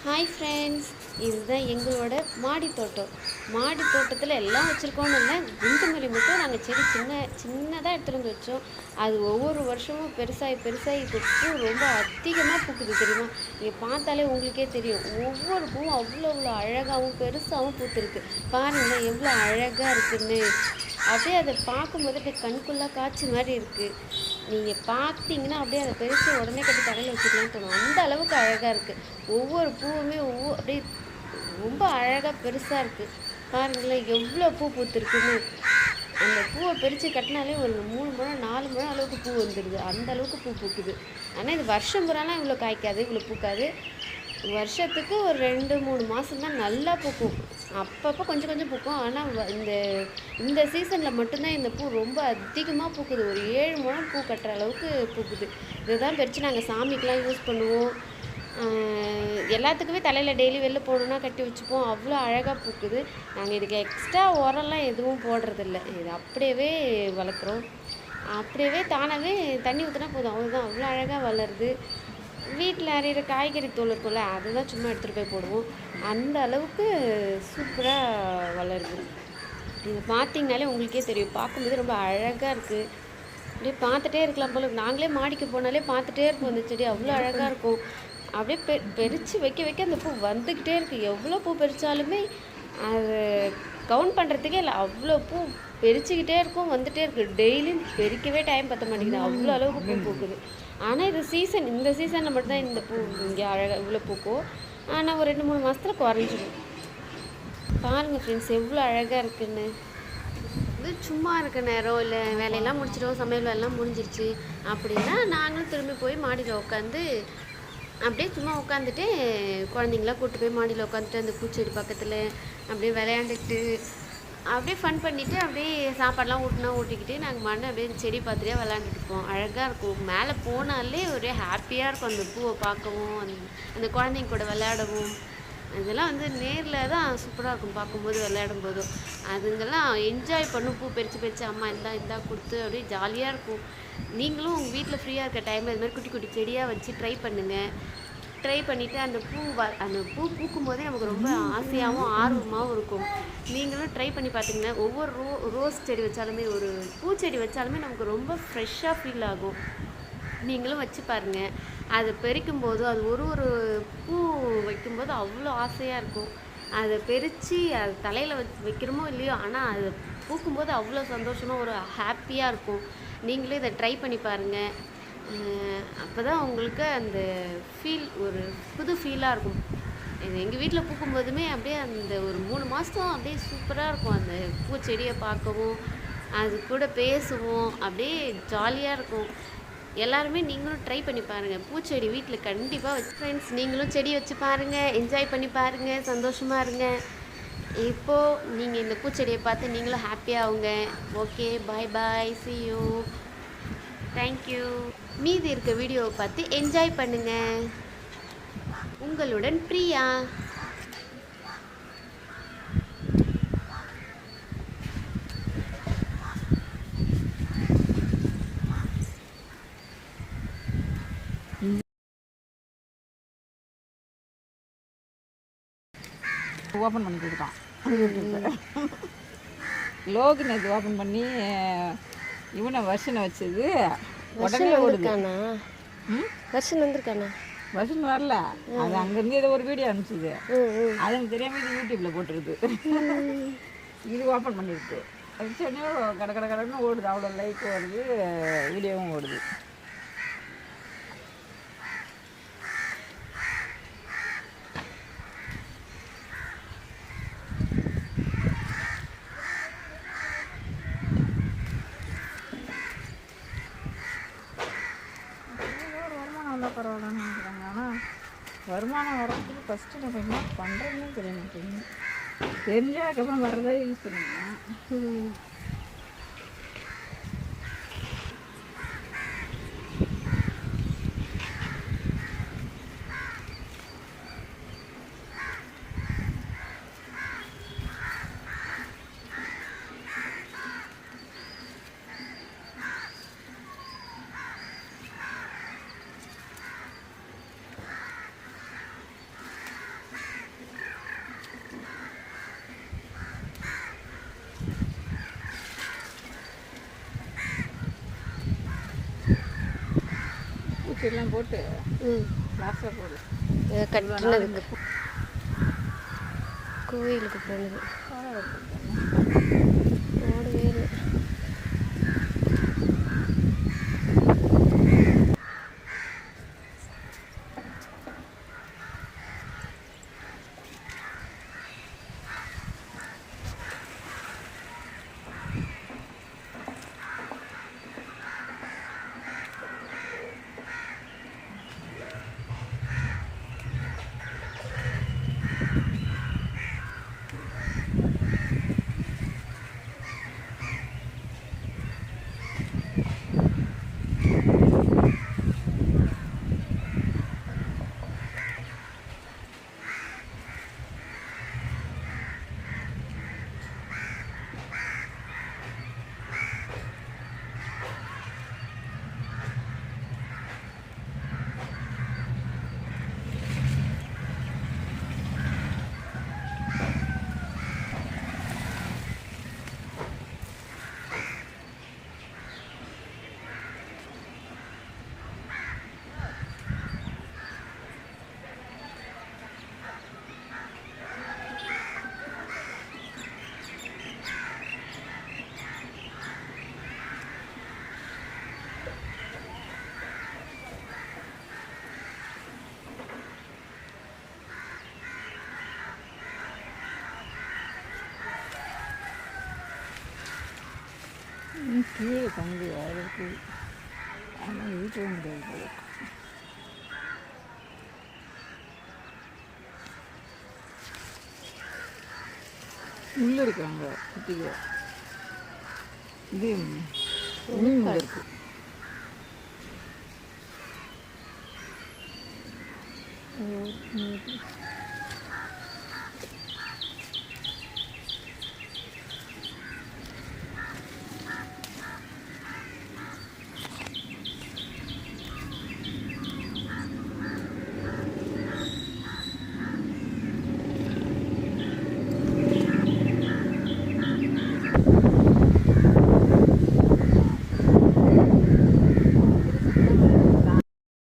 Hi friends, இதுதான் எங்களோட மாடி தோட்டம். மாடி தோட்டத்தில் எல்லாம் வச்சுருக்கோன்னு இல்லை, குண்டுமல்லி மட்டும் நாங்கள் செடி சின்னதாக எடுத்துகிட்டு வந்து வச்சோம். அது ஒவ்வொரு வருஷமும் பெருசாகி இப்போ பூ ரொம்ப அதிகமாக பூக்குது தெரியுமா? நீங்கள் பார்த்தாலே உங்களுக்கே தெரியும். ஒவ்வொரு பூவும் அவ்வளோ அழகாகவும் பெருசாகவும் பூத்துருக்கு. பாருங்களேன் எவ்வளோ அழகாக இருக்குன்னு. அப்படியே அதை பார்க்கும்போது அப்படியே கண்குள்ளே காய்ச்சி மாதிரி இருக்குது. நீங்கள் பார்த்தீங்கன்னா அப்படியே அதை பெருசு உடனே கட்டி தலையில் வச்சுக்கலாம்னு தோணும். அந்த அளவுக்கு அழகாக இருக்குது. ஒவ்வொரு பூவுமே அப்படியே ரொம்ப அழகாக பெருசாக இருக்குது. பாருங்களேன் எவ்வளோ பூ பூத்துருக்குன்னு. அந்த பூவை பறித்து கட்டினாலே ஒரு 3 முழம் 4 முழம் அளவுக்கு பூ வந்துடுது. அந்த அளவுக்கு பூ பூக்குது. ஆனால் இது வருஷம் பூராலாம் இவ்வளோ காய்க்காது, இவ்வளோ பூக்காது. வருஷத்துக்கு ஒரு 2-3 மாதம் தான் நல்லா பூக்கும். அப்பப்போ கொஞ்சம் கொஞ்சம் பூக்கும். ஆனால் இந்த சீசனில் மட்டும்தான் இந்த பூ ரொம்ப அதிகமாக பூக்குது. ஒரு 7 முழம் பூ கட்டுற அளவுக்கு பூக்குது. இதுதான் பறித்து நாங்கள் சாமிக்கெலாம் யூஸ் பண்ணுவோம். எல்லாத்துக்குமே தலையில் டெய்லி வெளில போகணுன்னா கட்டி வச்சுப்போம். அவ்வளோ அழகாக பூக்குது. நாங்கள் இதுக்கு எக்ஸ்ட்ரா உரம்லாம் எதுவும் போடுறதில்ல. இது அப்படியே வளர்க்குறோம். அப்படியே தானாகவே தண்ணி ஊற்றினா போதும், அவ்வளோதான். அவ்வளோ அழகாக வளருது. வீட்டில் அரைகிற காய்கறி தூள் இருக்கும்ல, அதுதான் சும்மா எடுத்துகிட்டு போய் போடுவோம். அந்த அளவுக்கு சூப்பராக வளருது. இது பார்த்திங்கனாலே உங்களுக்கே தெரியும். பார்க்கும்போது ரொம்ப அழகாக இருக்குது. அப்படியே பார்த்துட்டே இருக்கலாம் போல. நாங்களே மாடிக்கு போனாலே பார்த்துட்டே இருப்போம். அந்த செடி அவ்வளோ அழகாக இருக்கும். அப்படியே பறித்து வைக்க அந்த பூ வந்துக்கிட்டே இருக்குது. எவ்வளோ பூ பறித்தாலுமே அது கவுண்ட் பண்ணுறதுக்கே இல்லை. அவ்வளோ பூ பறிச்சுக்கிட்டே இருக்கும், வந்துகிட்டே இருக்குது. டெய்லியும் பறிக்கவே டைம் பற்ற மாட்டேங்குது. அவ்வளோ அளவுக்கு பூ பூக்குது. ஆனால் இது இந்த சீசனில் மட்டும்தான் இந்த பூ இங்கே அழகாக இவ்வளோ பூக்கும். ஆனால் ஒரு 2-3 மாதத்தில் குறைஞ்சிடும். பாருங்கள் ஃப்ரெண்ட்ஸ் எவ்வளோ அழகாக இருக்குன்னு. இது சும்மா இருக்க நேரம் இல்லை வேலையெல்லாம் முடிச்சிடும், சமையல் வேலைலாம் முடிஞ்சிருச்சு அப்படின்னா நாங்களும் திரும்பி போய் மாடியில் உட்காந்து அப்படியே சும்மா உட்காந்துட்டு குழந்தைங்களாம் கூப்பிட்டு போய் மாடியில் உட்காந்துட்டு அந்த பூச்செடி பக்கத்தில் அப்படியே விளையாண்டுட்டு அப்படியே ஃபன் பண்ணிவிட்டு அப்படியே சாப்பாடெலாம் ஊட்டிக்கிட்டு நாங்கள் மண்ணை அப்படியே செடி பார்த்துட்டே விளையாண்டுட்டு இருப்போம். அழகாக இருக்கும். மேலே போனாலே ஒரே ஹாப்பியாக இருக்கும். அந்த பூவை பார்க்கவும் அந்த குழந்தைங்க கூட விளையாடவும். இதெல்லாம் நேரில் தான் சூப்பராக இருக்கும். பார்க்கும்போது விளையாடும் போதும் அதுங்கெல்லாம் என்ஜாய் பண்ணும். பூ பறித்து அம்மா இந்தா கொடுத்து அப்படியே ஜாலியாக இருக்கும். நீங்களும் உங்கள் வீட்டில் ஃப்ரீயாக இருக்க டைமில் இது மாதிரி குட்டி குட்டி செடியாக வச்சு ட்ரை பண்ணுங்கள். ட்ரை பண்ணிவிட்டு அந்த பூ பூக்கும் போதே நமக்கு ரொம்ப ஆசையாகவும் ஆர்வமாகவும் இருக்கும். நீங்களும் ட்ரை பண்ணி பார்த்தீங்கன்னா ஒவ்வொரு ரோஸ் செடி வச்சாலுமே ஒரு பூச்செடி வச்சாலுமே நமக்கு ரொம்ப ஃப்ரெஷ்ஷாக ஃபீல் ஆகும். நீங்களும் வச்சு பாருங்கள். அதை பறிக்கும்போது அது ஒரு பூ வைக்கும்போது அவ்வளோ ஆசையாக இருக்கும். அதை பறித்து அது தலையில் வைக்கிறோமோ இல்லையோ, ஆனால் அது பூக்கும்போது அவ்வளோ சந்தோஷமாக ஒரு ஹாப்பியாக இருக்கும். நீங்களே இதை ட்ரை பண்ணி பாருங்கள். அப்போ தான் உங்களுக்கு அந்த ஃபீல் ஒரு புது ஃபீலாக இருக்கும். இது எங்கள் வீட்டில் பூக்கும்போதுமே அப்படியே அந்த ஒரு 3 மாதம் அப்படியே சூப்பராக இருக்கும். அந்த பூச்செடியை பார்க்கவும் அது கூட பேசுவோம், அப்படியே ஜாலியாக இருக்கும். எல்லாருமே நீங்களும் ட்ரை பண்ணி பாருங்கள். பூச்செடி வீட்டில் கண்டிப்பாக வச்சு ஃப்ரெண்ட்ஸ் நீங்களும் செடி வச்சு பாருங்கள், என்ஜாய் பண்ணி பாருங்கள், சந்தோஷமாக இருங்க. இப்போது நீங்கள் இந்த பூச்செடியை பார்த்து நீங்களும் ஹாப்பியாகுங்க. Okay, bye bye, see you, thank you. மீதி இருக்க வீடியோவை பார்த்து என்ஜாய் பண்ணுங்கள். உங்களுடன் பிரியா. ஓப்பன் பண்ணி கொடுத்தான் லோகு நேற்று ஓப்பன் பண்ணி இவனை வருஷனை வச்சது உடனே ஓடுதுக்கானா. வருஷன் வந்திருக்கானா? வருஷன் வரல. அது அங்கேருந்து ஏதோ ஒரு வீடியோ அனுப்பிச்சிது. அது எனக்கு தெரியாமல் இது யூடியூப்பில் போட்டுருது. இது ஓப்பன் பண்ணிருக்கு. சொன்னே கடன்னு ஓடுது. அவ்வளோ லைக் ஓடுது, வீடியோவும் ஓடுது. பரவாயில்லன்னு நினைக்கிறாங்க. ஆனால் வருமானம் வர்றதுக்கு ஃபஸ்ட்டு நம்ம என்ன பண்ணுறதுன்னு தெரிய மாட்டேங்குது. தெரிஞ்சதுக்கப்புறம் வர்றதா யூஸ் பண்ணுங்க. செடிலாம் போட்டு ம் லாஸ்ட்டாக போடு. கட்டினதுக்கு கோயிலுக்கு போனது ஓடவே இல்லை. கீழே தங்கி அதுக்கு ஆனால் வீட்டில் முடியாது. முள் இருக்காங்க குட்டிங்க. இது முள் இருக்கு.